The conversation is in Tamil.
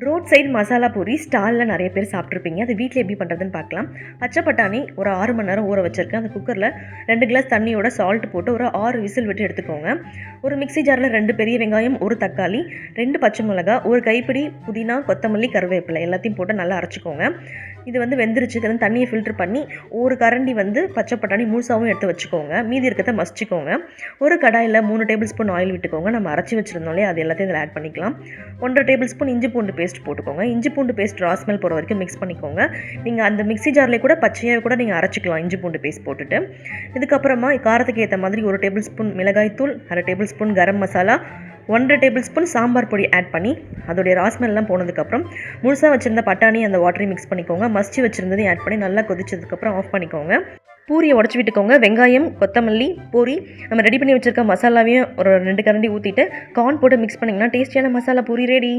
ரோட் சைடு மசாலா பூரி ஸ்டாலில் நிறைய பேர் சாப்பிட்ருப்பீங்க. அது வீட்டில் எப்படி பண்ணுறதுன்னு பார்க்கலாம். பச்சை பட்டாணி ஒரு 6 மணி நேரம் ஊற வச்சுருக்கேன். அந்த குக்கரில் 2 கிளாஸ் தண்ணியோட சால்ட் போட்டு ஒரு 6 விசில் விட்டு எடுத்துக்கோங்க. ஒரு மிக்ஸி ஜாரில் 2 பெரிய வெங்காயம், 1 தக்காளி, 2 பச்சை மிளகா, ஒரு கைப்பிடி புதினா, கொத்தமல்லி, கருவேப்பிலை எல்லாத்தையும் போட்டு நல்லா அரைச்சிக்கோங்க. இது வெந்துருச்சு. இதில் தண்ணியை ஃபில்டர் பண்ணி ஒரு கரண்டி பச்சை பட்டாணி முழுசாகவும் எடுத்து வச்சுக்கோங்க. மீதி இருக்கிறத மசிச்சுக்கோங்க. ஒரு கடாயில் 3 டேபிள் ஸ்பூன் ஆயில் விட்டுக்கோங்க. நம்ம அரைச்சி வச்சுருந்தோம்லே அது எல்லாத்தையும் இதில் ஆட் பண்ணிக்கலாம். 1.5 டேபிள் ஸ்பூன் இஞ்சி பூண்டு பேஸ்ட் போட்டுக்கோங்க. இஞ்சி பூண்டு பேஸ்ட் ரா ஸ்மெல் போகிற வரைக்கும் மிக்ஸ் பண்ணிக்கோங்க. நீங்கள் அந்த மிக்ஸி ஜார்லேயே கூட பச்சையாக கூட நீங்கள் அரைச்சிக்கலாம் இஞ்சி பூண்டு பேஸ்ட் போட்டுட்டு. இதுக்கப்புறமா காரத்துக்கு ஏற்ற மாதிரி 1 டேபிள் ஸ்பூன் மிளகாய் தூள், 1/2 table spoon garam masala, 1.5 table spoon sambar பொடி ஆட் பண்ணி அதோடைய ராஸ்மெல்லாம் போனதுக்கப்புறம் முழுசாக வச்சுருந்த பட்டாணி அந்த வாட்டரையும் மிக்ஸ் பண்ணிக்கோங்க. மசிச்சு வச்சுருந்ததையும் ஆட் பண்ணி நல்லா கொதிச்சதுக்கப்புறம் ஆஃப் பண்ணிக்கோங்க. பூரியை உடச்சி விட்டுக்கோங்க. வெங்காயம், கொத்தமல்லி, பூரி நம்ம ரெடி பண்ணி வச்சுருக்க மசாலாவையும் ஒரு 2 கரண்டி ஊற்றிட்டு கார்ன் போட்டு மிக்ஸ் பண்ணிங்கன்னா டேஸ்டியான மசாலா பூரி ரெடி.